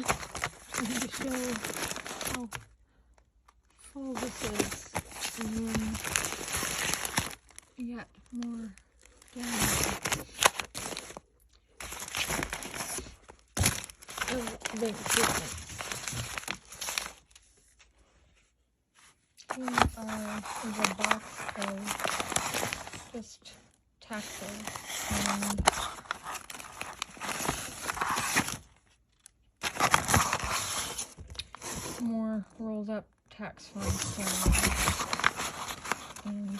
trying to show how full this is, and then yet more down. Bank statements. Here is a box of just taxes and more rolled up tax forms. And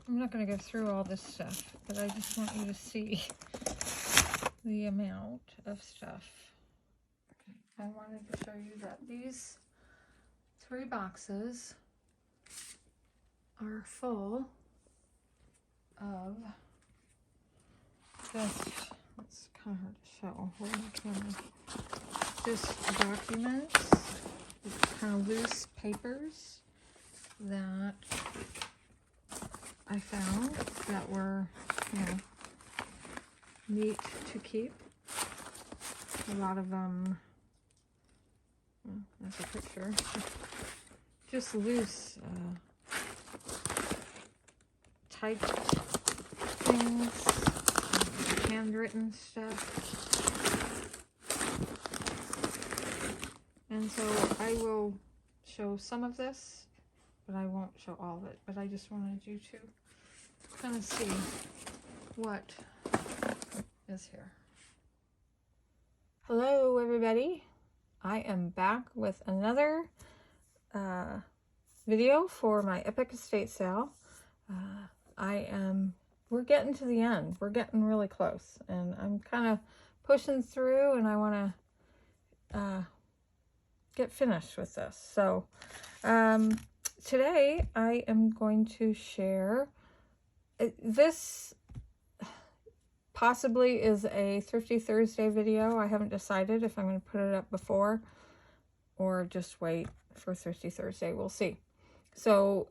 I'm not going to go through all this stuff, but I just want you to see the amount of stuff. Okay, I wanted to show you that these 3 boxes are full of just, it's kind of hard to show, hold the camera, just documents, kind of loose papers that I found that were, you know, neat to keep. A lot of them, well, that's a picture, just loose typed things, handwritten stuff. And so I will show some of this, but I won't show all of it. But I just wanted you to kind of see what is here. Hello everybody, I am back with another video for my Epic Estate sale. We're getting to the end. We're getting really close, and I'm kind of pushing through, and I want to get finished with this. So today I am going to share this. Possibly is a Thrifty Thursday video. I haven't decided if I'm going to put it up before or just wait for Thrifty Thursday. We'll see. So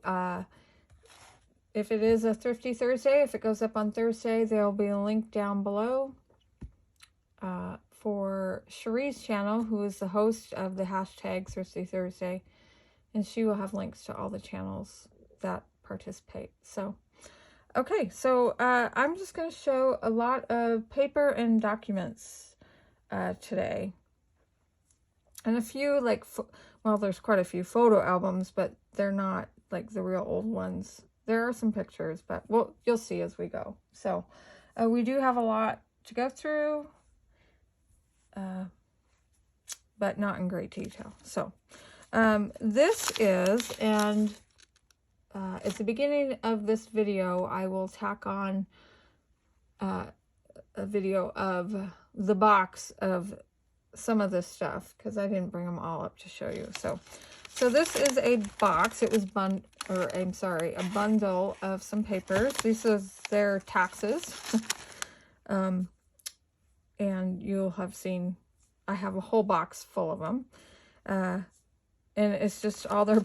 if it is a Thrifty Thursday, if it goes up on Thursday, there'll be a link down below for Cherie's channel, who is the host of the hashtag Thrifty Thursday, and she will have links to all the channels that participate. So okay, so I'm just going to show a lot of paper and documents today. And a few, like, well, there's quite a few photo albums, but they're not like the real old ones. There are some pictures, but you'll see as we go. So we do have a lot to go through, but not in great detail. So this is, and at the beginning of this video, I will tack on a video of the box of some of this stuff, because I didn't bring them all up to show you. So this is a box. It was a bundle of some papers. These are their taxes. And you'll have seen, I have a whole box full of them. And it's just all their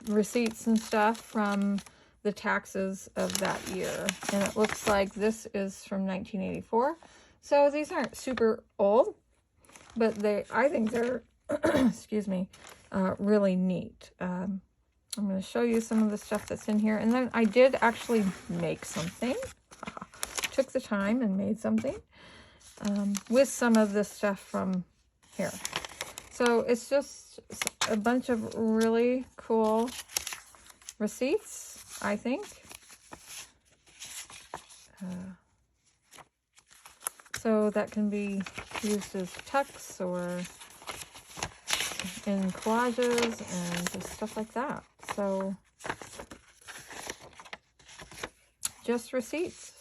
receipts and stuff from the taxes of that year. And it looks like this is from 1984. So these aren't super old, but I think they're, excuse me, really neat. I'm going to show you some of the stuff that's in here. And then I did actually make something. Took the time and made something with some of this stuff from here. So it's just a bunch of really cool receipts, I think. So that can be used as texts or in collages and just stuff like that. So just receipts.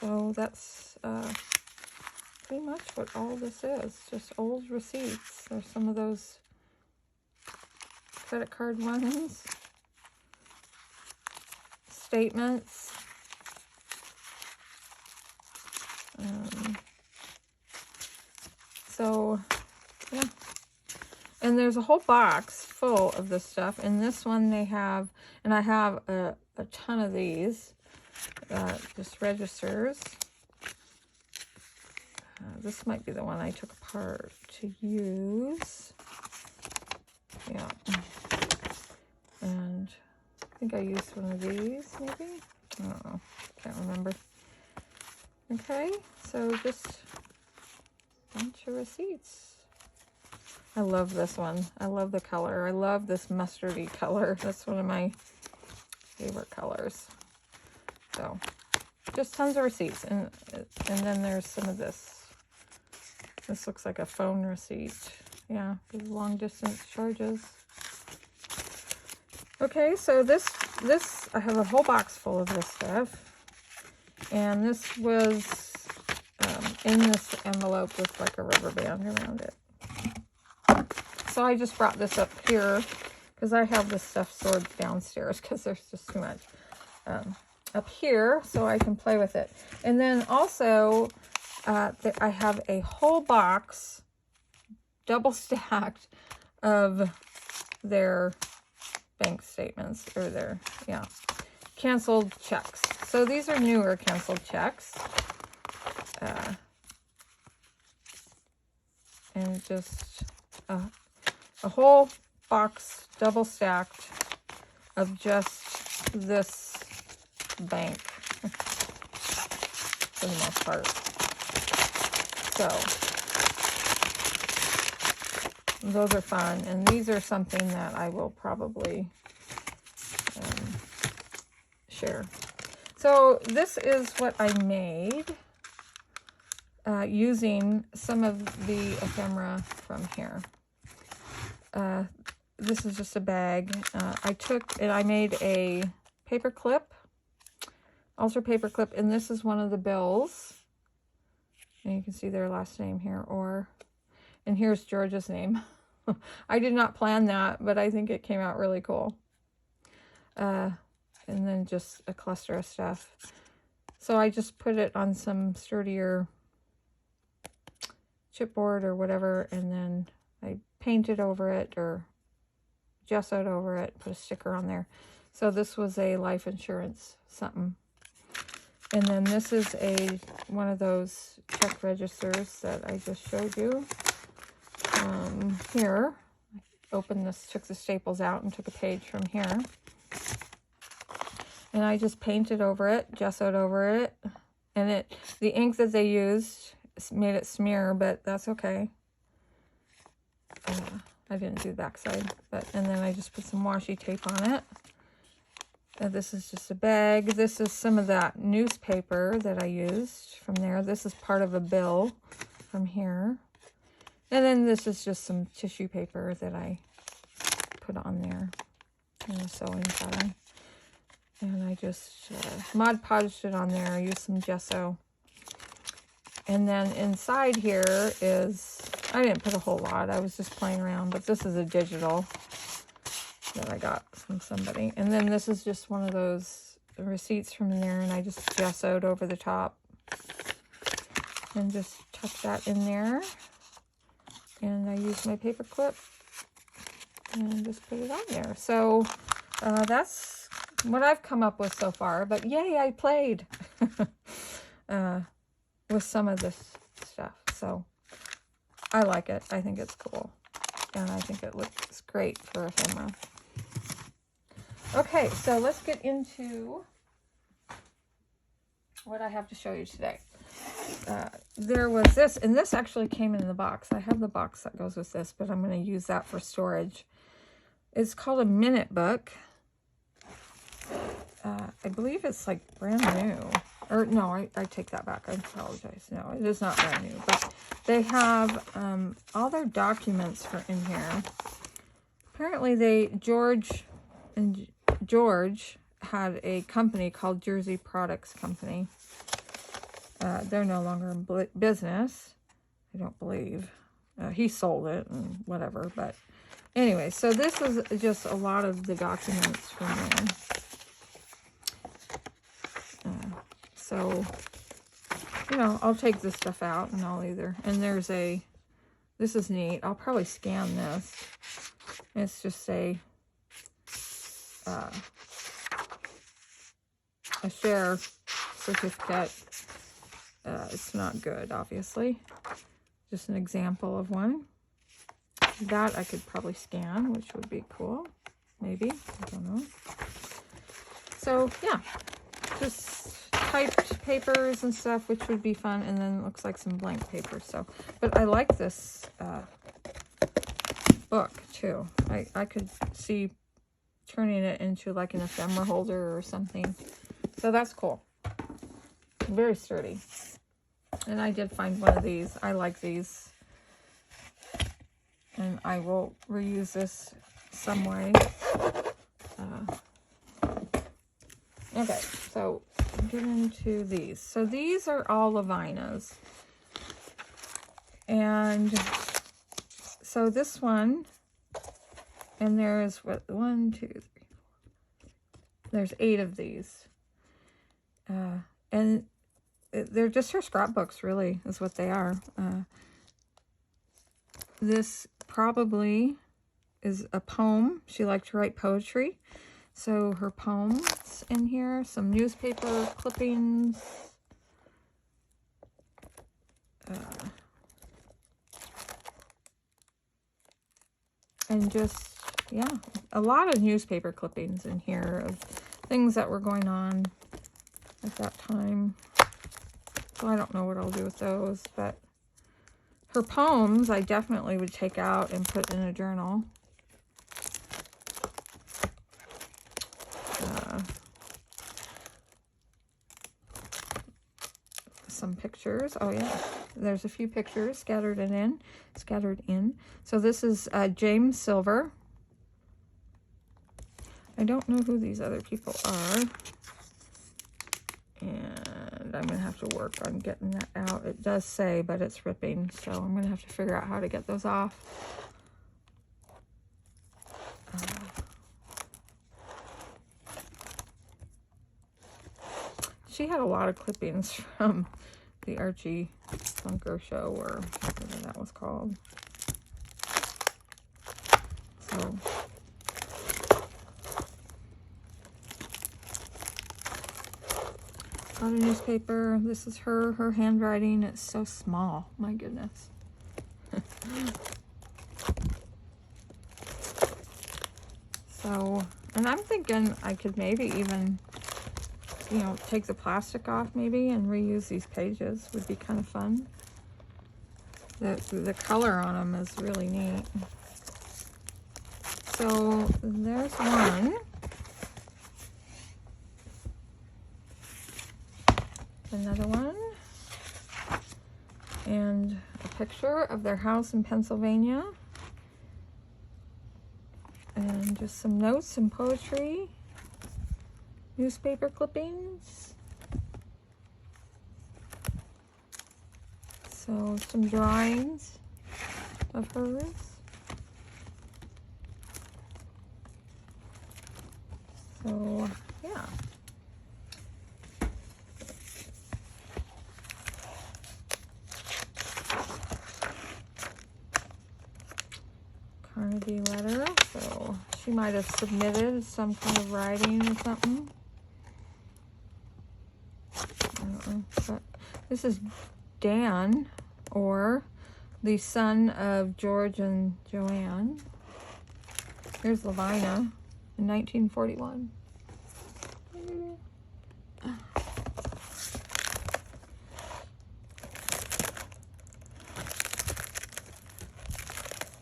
So that's pretty much what all this is, just old receipts. There's some of those credit card ones, statements, so yeah, and there's a whole box full of this stuff. And this one they have, and I have a ton of these, just registers. This might be the one I took apart to use. Yeah. And I think I used one of these, maybe? I don't know. Can't remember. Okay, so just a bunch of receipts. I love this one. I love the color. I love this mustardy color. That's one of my favorite colors. So, just tons of receipts. And then there's some of this. This looks like a phone receipt. Yeah, for long distance charges. Okay, so this I have a whole box full of this stuff. And this was in this envelope with like a rubber band around it. So I just brought this up here because I have this stuff stored downstairs because there's just too much up here so I can play with it. And then also I have a whole box, double stacked, of their bank statements, or their, yeah, canceled checks. So these are newer canceled checks. And just a whole box, double stacked, of just this bank, for the most part. So, those are fun, and these are something that I will probably share. So, this is what I made using some of the ephemera from here. This is just a bag. I took and I made a paper clip, ultra paper clip, and this is one of the bills. And you can see their last name here, and here's George's name. I did not plan that, but I think it came out really cool. And then just a cluster of stuff. So I just put it on some sturdier chipboard or whatever, and then I painted over it or gessoed over it, put a sticker on there. So this was a life insurance something. And then this is one of those check registers that I just showed you. Here, I opened this, took the staples out and took a page from here. And I just painted over it, gessoed over it. And the ink that they used made it smear, but that's okay. I didn't do the backside, and then I just put some washi tape on it. This is just a bag. This is some of that newspaper that I used from there. This is part of a bill from here. And then this is just some tissue paper that I put on there in a sewing pattern. And I just Mod Podged it on there. I used some gesso. And then inside here is, I didn't put a whole lot. I was just playing around, but this is a digital that I got from somebody. And then this is just one of those receipts from there, and I just gessoed over the top. And just tuck that in there. And I used my paper clip and just put it on there. So that's what I've come up with so far. But yay, I played with some of this stuff. So I like it. I think it's cool. And I think it looks great for ephemera. Okay, so let's get into what I have to show you today. There was this, and this actually came in the box. I have the box that goes with this, but I'm going to use that for storage. It's called a minute book. I believe it's like brand new. Or no, I take that back. I apologize. No, it is not brand new. But they have all their documents in here. Apparently George had a company called Jersey Products Company. They're no longer in business, I don't believe. He sold it and whatever. But anyway, so this is just a lot of the documents from there. So, you know, I'll take this stuff out and and there's this is neat. I'll probably scan this. It's just a share certificate it's not good, obviously. Just an example of one. That I could probably scan, which would be cool. Maybe. I don't know. So, yeah. Just typed papers and stuff, which would be fun. And then it looks like some blank paper. So, but I like this book, too. I could see turning it into like an ephemera holder or something. So that's cool. Very sturdy. And I did find one of these. I like these. And I will reuse this some way. Okay, so get into these. So these are all Levinas. And so this one, and there's what, 1, 2, 3, 4. There's 8 of these. And they're just her scrapbooks, really, is what they are. This probably is a poem. She liked to write poetry. So her poems in here, some newspaper clippings. And just, yeah, a lot of newspaper clippings in here of things that were going on at that time. So I don't know what I'll do with those, but her poems I definitely would take out and put in a journal. Some pictures. Oh yeah, there's a few pictures scattered in. So this is James Silver. I don't know who these other people are, and I'm gonna have to work on getting that out. It does say, but it's ripping, so I'm gonna have to figure out how to get those off. She had a lot of clippings from the Archie Bunker show, or whatever that was called. So a lot of newspaper. This is her handwriting. It's so small. My goodness. So, and I'm thinking I could maybe even, you know, take the plastic off maybe and reuse these pages. Would be kind of fun. The color on them is really neat. So there's one. Another one. And a picture of their house in Pennsylvania. And just some notes and poetry. Newspaper clippings. So some drawings of hers. So yeah. Carnegie letter. So she might have submitted some kind of writing or something. I don't know. But this is Dan, or the son of George and Joanne. Here's Levina in 1941.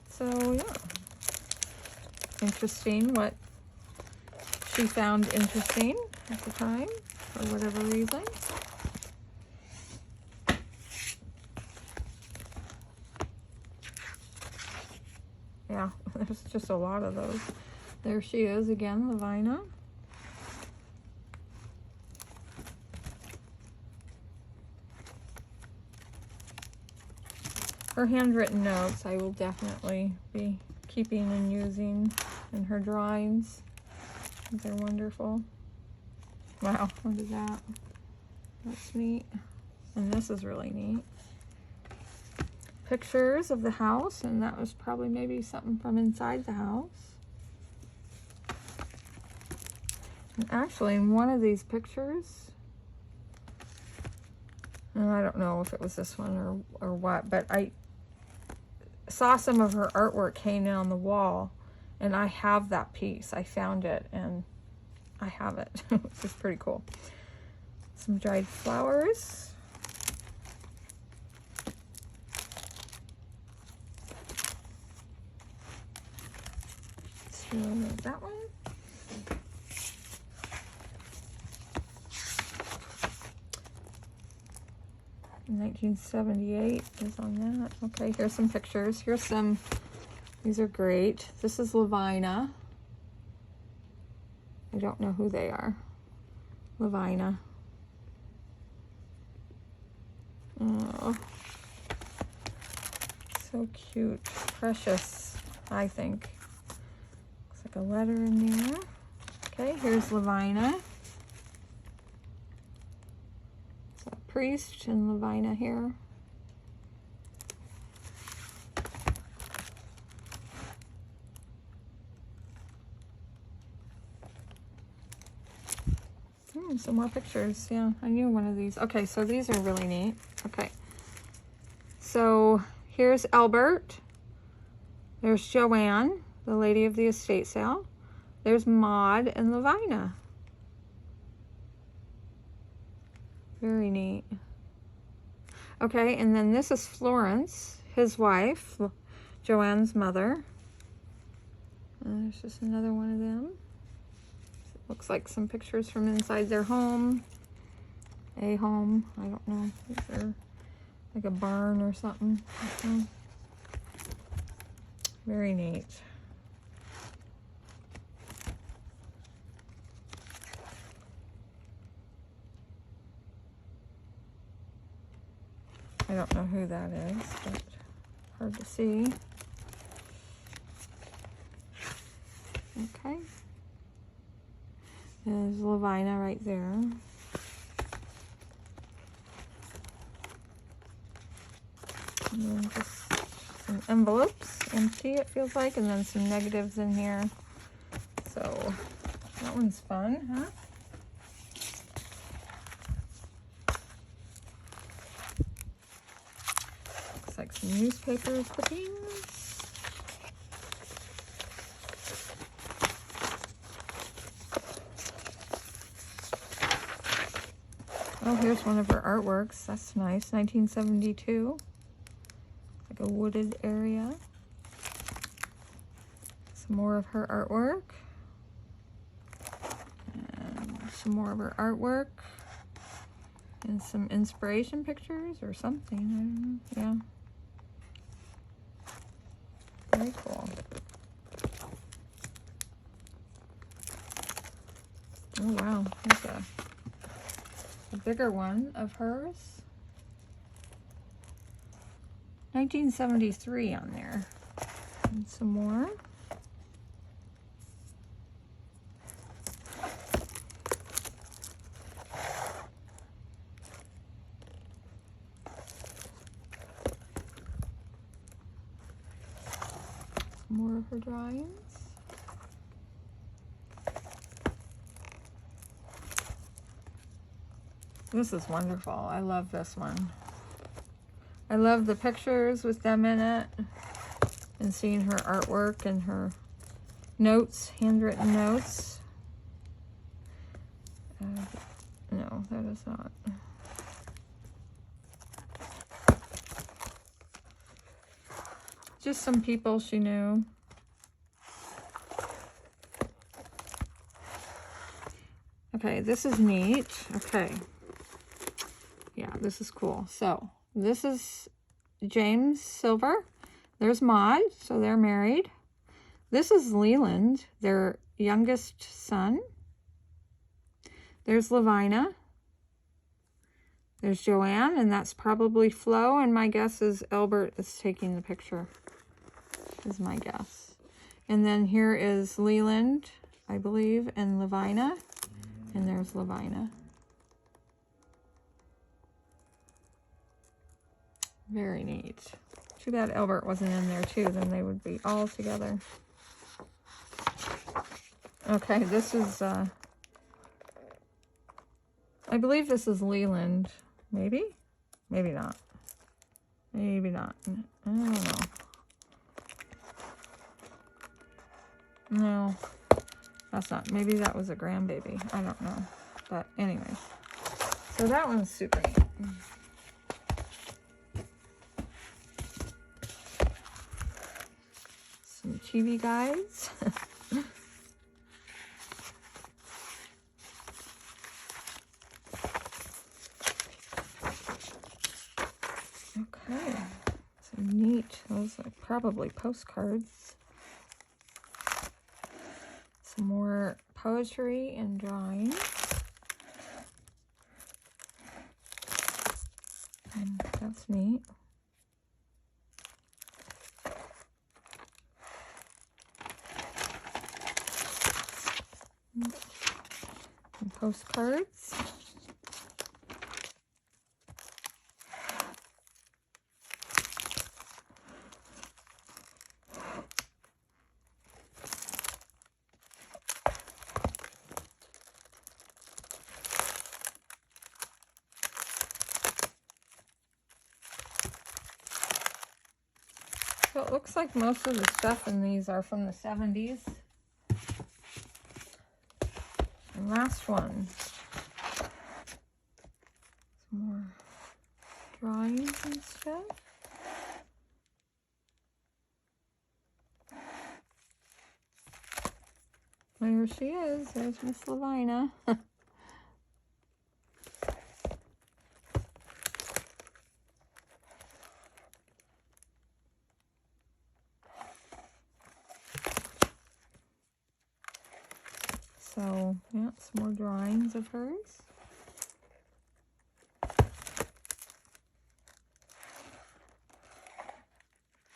So yeah, interesting what she found interesting at the time for whatever reason. Yeah, there's just a lot of those. There she is again, Levina. Her handwritten notes I will definitely be keeping and using, and her drawings. They're wonderful. Wow, look at that. That's neat. And this is really neat. Pictures of the house, and that was probably maybe something from inside the house. And actually, in one of these pictures, And I don't know if it was this one or what, but I saw some of her artwork hanging on the wall, and I have that piece. I found it, and I have it, which is pretty cool. Some dried flowers. So that one. 1978 is on that. Okay, here's some pictures. Here's some, these are great. This is Lavina. I don't know who they are. Lavina. Oh, so cute. Precious, I think. Looks like a letter in there. Okay, here's Lavina. Priest and Lavina here. Some more pictures. Yeah, I knew one of these. Okay, so these are really neat. Okay, so here's Albert. There's Joanne, the lady of the estate sale. There's Maud and Lavina. Very neat. Okay, and then this is Florence, his wife, Joanne's mother. There's just another one of them. Looks like some pictures from inside their home. A home, I don't know. These are like a barn or something. Very neat. I don't know who that is, but hard to see. Okay. There's Lavina right there. And then just some envelopes, empty it feels like, and then some negatives in here. So that one's fun, huh? Looks like some newspaper clippings. Oh, here's one of her artworks. That's nice. 1972. Like a wooded area. Some more of her artwork. And some more of her artwork. And some inspiration pictures or something. I don't know. Yeah. Very cool. Oh, wow. There's a bigger one of hers. 1973 on there. And some more. Some more of her drawings. This is wonderful. I love this one. I love the pictures with them in it and seeing her artwork and her notes, handwritten notes. No, that is not. Just some people she knew. Okay, this is neat. Okay. Yeah, this is cool. So this is James Silver. There's Maud, so they're married. This is Leland, their youngest son. There's Lavina. There's Joanne, and that's probably Flo, and my guess is Albert is taking the picture, is my guess. And then here is Leland, I believe, and Lavina, and there's Lavina. Very neat. Too bad Albert wasn't in there too, then they would be all together. Okay, this is, I believe this is Leland, maybe? maybe not. Maybe not. I don't know. No, that's not. Maybe that was a grandbaby. I don't know. But anyway. So that one's super neat. Some TV guides. Okay. Some neat. Those are probably postcards. Some more poetry and drawing. And that's neat. And postcards. So it looks like most of the stuff in these are from the 70s. And last one. Some more drawings and stuff. There she is. There's Miss Lavina. So, yeah, some more drawings of hers.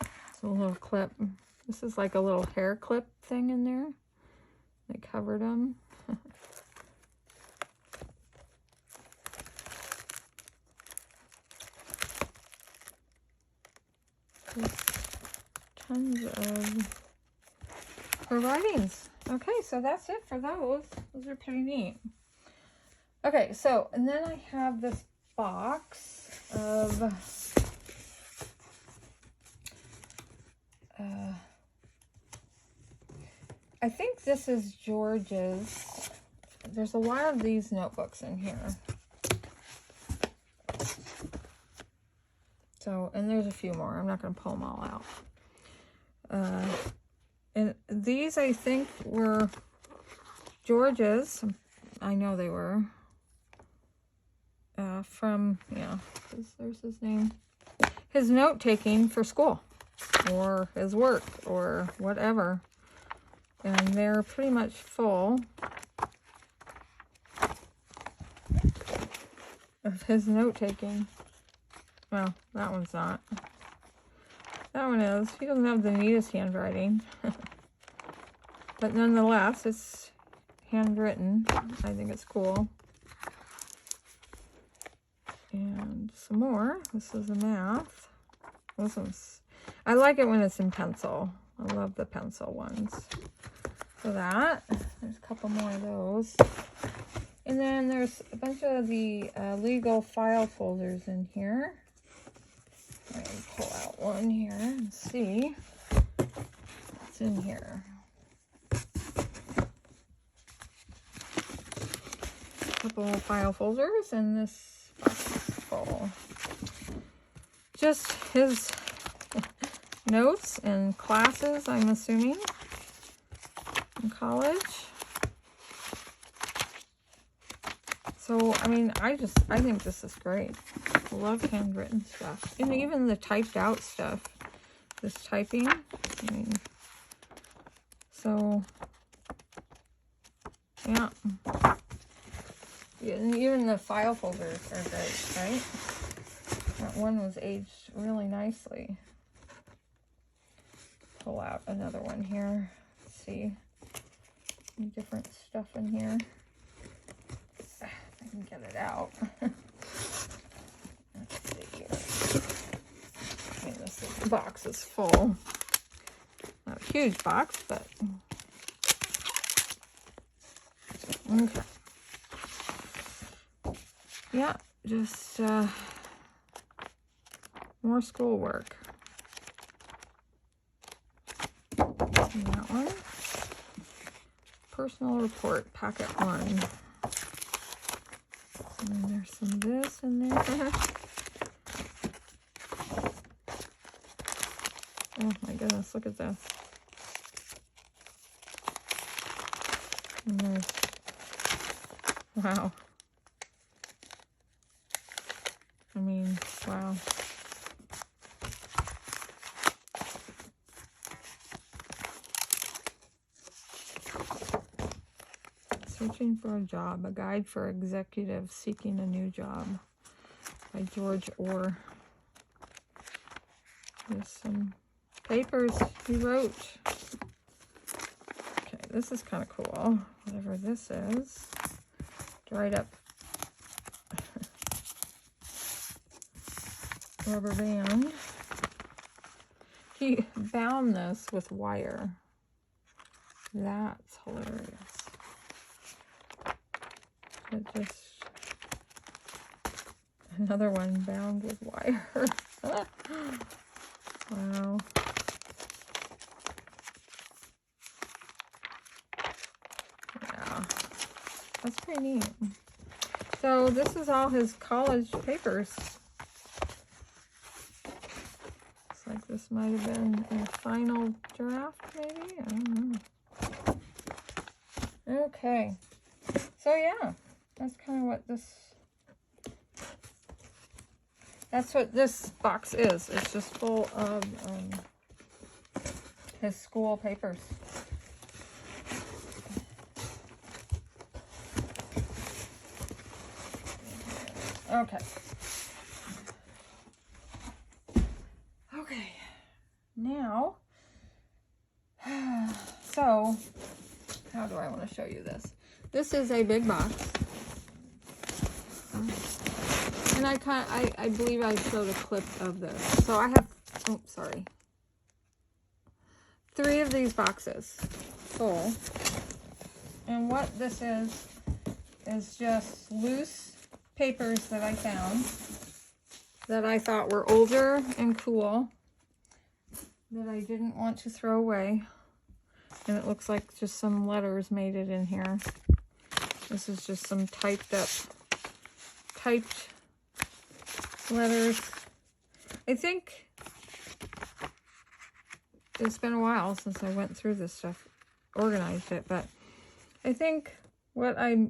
It's a little clip. This is like a little hair clip thing in there. They covered them. There's tons of her writings. Okay, so that's it for those. Those are pretty neat. Okay, so, and then I have this box of I think this is George's. There's a lot of these notebooks in here. So, and there's a few more. I'm not going to pull them all out. And these, I think, were George's. I know they were. From, yeah, there's his name. His note-taking for school. Or his work. Or whatever. And they're pretty much full of his note-taking. Well, that one's not. That one is. He doesn't have the neatest handwriting. But nonetheless, it's handwritten. I think it's cool. And some more. This is a math. This one's... I like it when it's in pencil. I love the pencil ones. For that, there's a couple more of those. And then there's a bunch of the legal file folders in here. I'm going to pull out one here and see what's in here. A couple of file folders, and this box is full. Just his notes and classes, I'm assuming, in college. So, I mean, I think this is great. I love handwritten stuff. And even the typed out stuff. This typing. I mean, so, yeah. And even the file folders are great, right? That one was aged really nicely. Pull out another one here. Let's see. Some different stuff in here. I can get it out. Let's see here. Okay, this box is full. Not a huge box, but okay. Yeah, just More schoolwork. And that one. Personal report, packet 1. And then there's some of this in there. Oh my goodness, look at this. And there's, wow. I mean, wow. Searching for a Job, a guide for executives seeking a new job by George Orr. There's some papers he wrote. Okay, this is kind of cool. Whatever this is. Dried up rubber band. He bound this with wire. That's hilarious. It just, another one bound with wire. Wow. Yeah, that's pretty neat. So this is all his college papers. Looks like this might have been a final draft, maybe? I don't know. Okay. So yeah, that's kind of what that's what this box is. It's just full of his school papers. Okay. Okay. Now, so how do I want to show you this? This is a big box. And I believe I showed a clip of this. So I have, oh, sorry. 3 of these boxes full. And what this is just loose papers that I found that I thought were older and cool that I didn't want to throw away. And it looks like just some letters made it in here. This is just some typed letters. I think it's been a while since I went through this stuff, organized it, but I think what I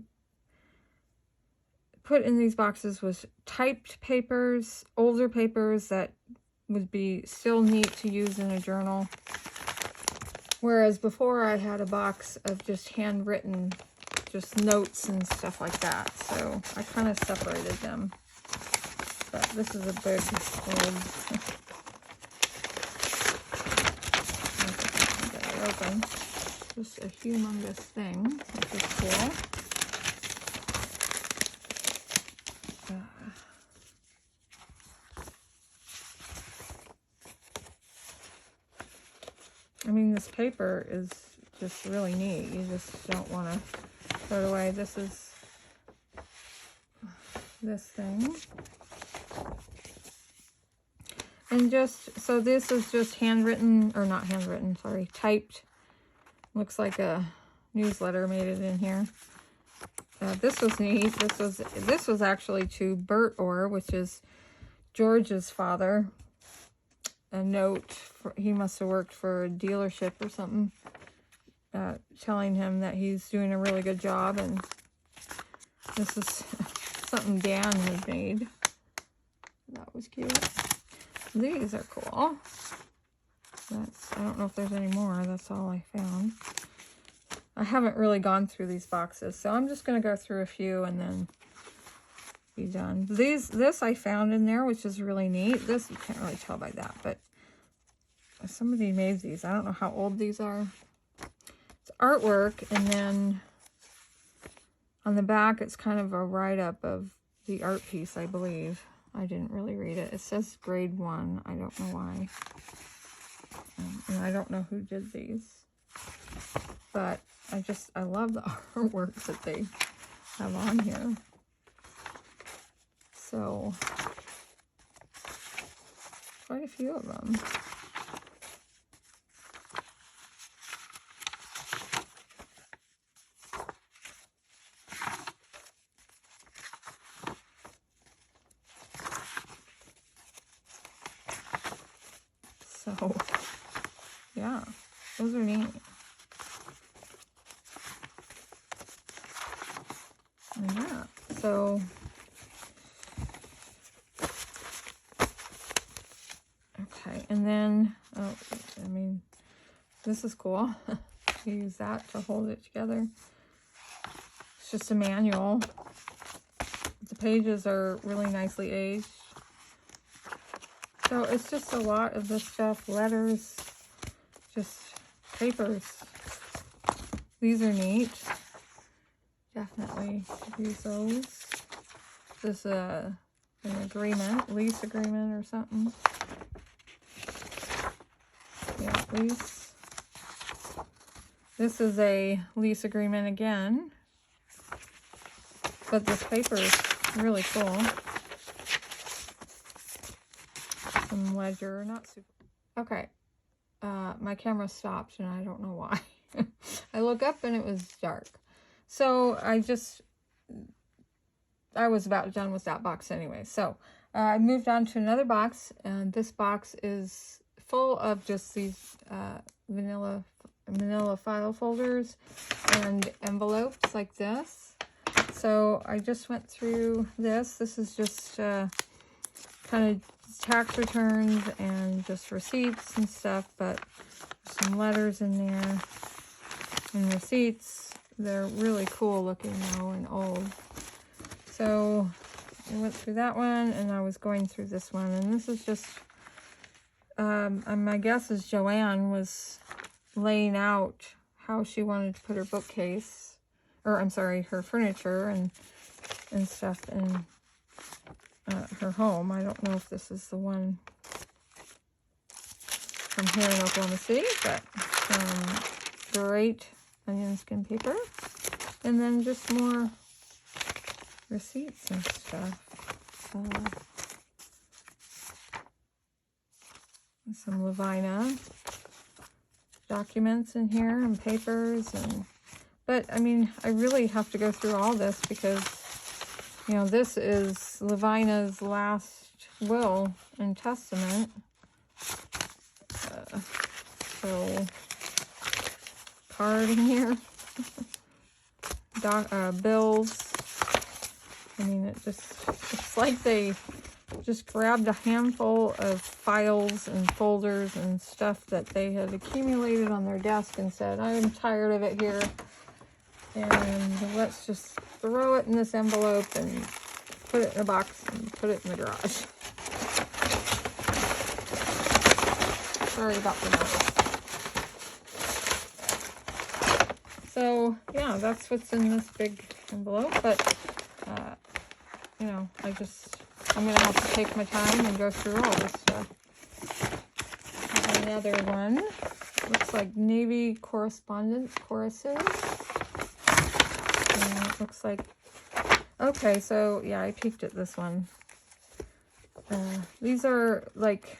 put in these boxes was typed papers, older papers that would be still neat to use in a journal. Whereas before I had a box of just handwritten, just notes and stuff like that. So I kind of separated them. But this is a big old, get it open. Just a humongous thing, which is cool. I mean, this paper is just really neat. You just don't want to throw it away. This is this thing. And just, so this is just handwritten, or not handwritten, sorry, typed. Looks like a newsletter made it in here. This was neat. This was actually to Bert Orr, which is George's father. A note, he must have worked for a dealership or something, telling him that he's doing a really good job. And this is something Dan had made. That was cute. These are cool. I don't know if there's any more. That's all I found. I haven't really gone through these boxes, so I'm just going to go through a few and then be done. This I found in there, which is really neat. This, you can't really tell by that, but somebody made these. I don't know how old these are. It's artwork, and then on the back, it's kind of a write-up of the art piece, I believe. I didn't really read it. It says grade 1. I don't know why. And I don't know who did these. But I love the artwork that they have on here. So, quite a few of them. So, yeah, those are neat. And yeah, so, okay, and then, oh, I mean, this is cool. Use that to hold it together. It's just a manual. The pages are really nicely aged. So it's just a lot of this stuff, letters, just papers. These are neat. Definitely use those. This is an agreement, lease agreement or something. Yeah, lease. This is a lease agreement again. But this paper is really cool. Some ledger, not super. Okay, my camera stopped and I don't know why. I look up and it was dark. So I was about done with that box anyway. So I moved on to another box, and this box is full of just these manila file folders and envelopes like this. So I just went through this. This is just kind of tax returns and just receipts and stuff, but some letters in there and receipts. They're really cool looking though and old. So I went through that one, and I was going through this one, and this is just my guess is Joanne was laying out how she wanted to put her bookcase, or I'm sorry, her furniture and stuff in her home. I don't know if this is the one from here in Oklahoma City, but great onion skin paper, and then just more receipts and stuff. Some Lavina documents in here and papers, but I mean, I really have to go through all this because, you know, this is Lavina's last will and testament. So, card in here, bills. I mean, it's like they just grabbed a handful of files and folders and stuff that they had accumulated on their desk and said, I'm tired of it here, and let's just throw it in this envelope and put it in a box and put it in the garage. Sorry about the noise. So, yeah, that's what's in this big envelope, but, you know, I'm going to have to take my time and go through all this stuff. Another one. Looks like Navy correspondence choruses. And it looks like... Okay, so, yeah, I peeked at this one. These are, like,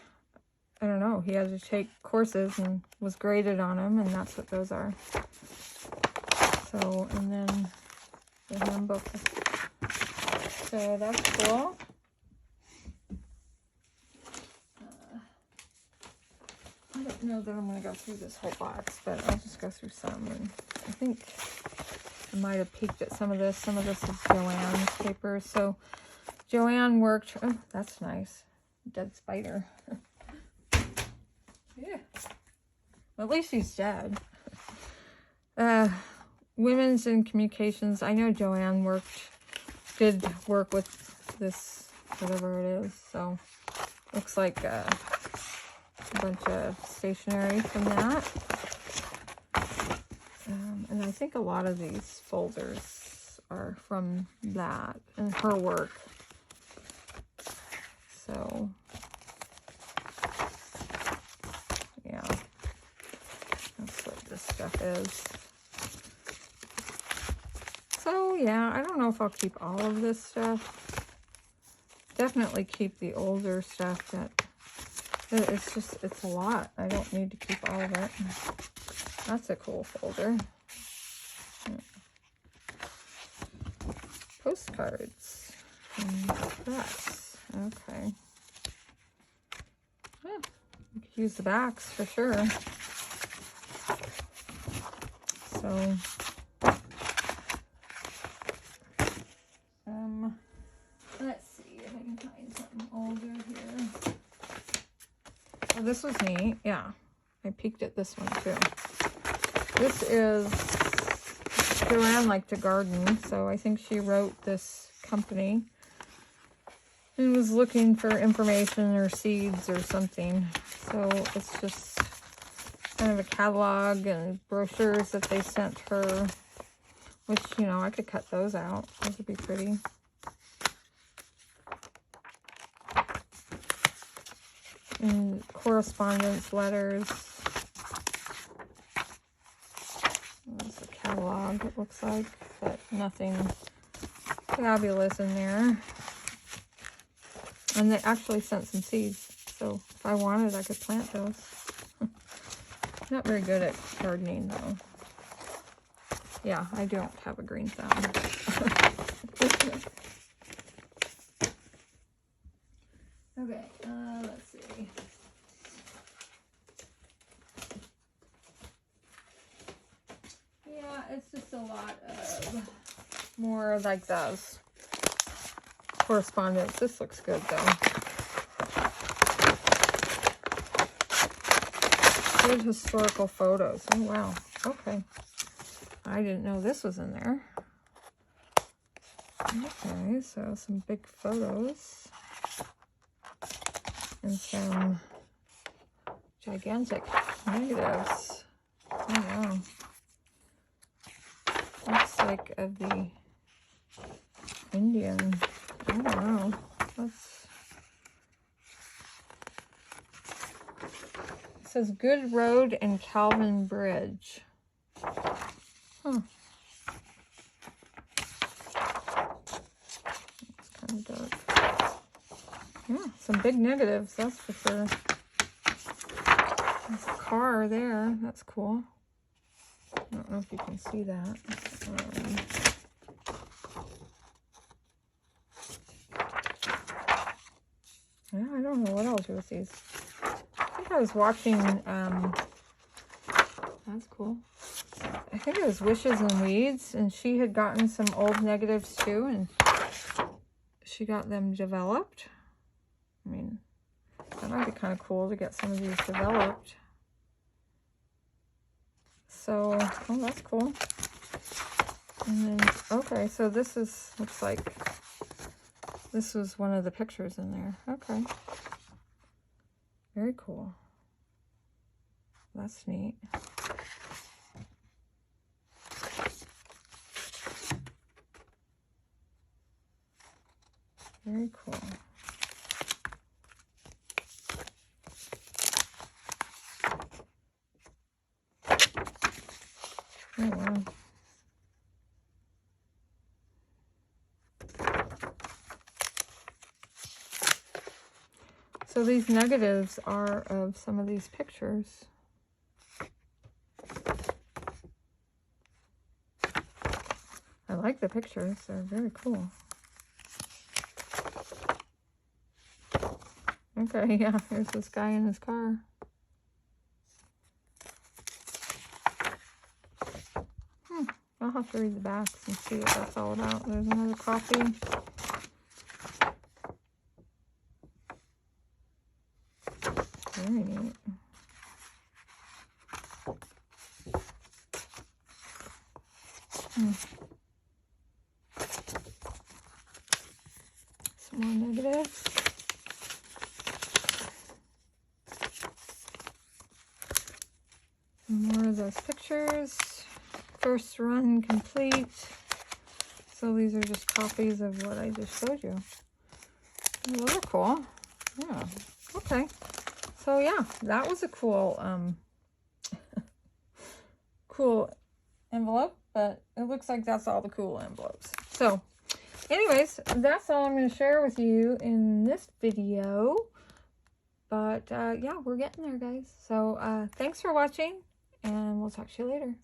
I don't know, he had to take courses and was graded on them, and that's what those are. So, and then the handbook. So that's cool. I don't know that I'm going to go through this whole box, but I'll just go through some. And I think I might have peeked at some of this. Some of this is Joanne's paper. So Joanne worked, oh, that's nice. Dead spider. Yeah. Well, at least he's dead. Women's in communications. I know Joanne did work with this, whatever it is. So looks like a bunch of stationery from that. And I think a lot of these folders are from that and her work. So, yeah, that's what this stuff is. So, yeah, I don't know if I'll keep all of this stuff. Definitely keep the older stuff that It's a lot. I don't need to keep all of it. That's a cool folder. Postcards and press. Okay. Yeah, you could use the backs for sure. So, let's see if I can find something older here. Oh, this was neat. Yeah, I peeked at this one too. This is Joanne liked to garden, so I think she wrote this company and was looking for information or seeds or something. So it's just kind of a catalog and brochures that they sent her, which, you know, I could cut those out. Those would be pretty. And correspondence letters. That's a catalog, it looks like, but nothing fabulous in there. And they actually sent some seeds, so if I wanted, I could plant those. Not very good at gardening, though. Yeah, I don't have a green thumb. Okay, let's see. Yeah, it's just a lot of more like those correspondence. This looks good, though. Good historical photos. Oh, wow. Okay. I didn't know this was in there. Okay, so some big photos. And some gigantic negatives. Oh, wow. Looks like of the Indian. I don't know. That's... It says Good Road and Calvin Bridge. Huh. It's kind of dark. Yeah, some big negatives, that's for sure. There's a car there. That's cool. I don't know if you can see that. Yeah, I don't know what I'll do with these. I think I was watching, that's cool. I think it was Wishes and Weeds, and she had gotten some old negatives too, and she got them developed. I mean, that might be kind of cool to get some of these developed. So, oh, that's cool. And then, okay, so this is, looks like, this was one of the pictures in there. Okay. Very cool. That's neat. Very cool. Oh, wow. So these negatives are of some of these pictures. I like the pictures. They're very cool. Okay, yeah, here's this guy in his car. I'll have to read the backs and see what that's all about. There's another copy. Very neat. Some more negatives. Some more of those pictures. First run complete. So these are just copies of what I just showed you. Oh, those are cool. Yeah. Okay. So yeah, that was a cool cool envelope, but it looks like that's all the cool envelopes. So anyways, that's all I'm going to share with you in this video. But yeah, we're getting there, guys. So thanks for watching, and we'll talk to you later.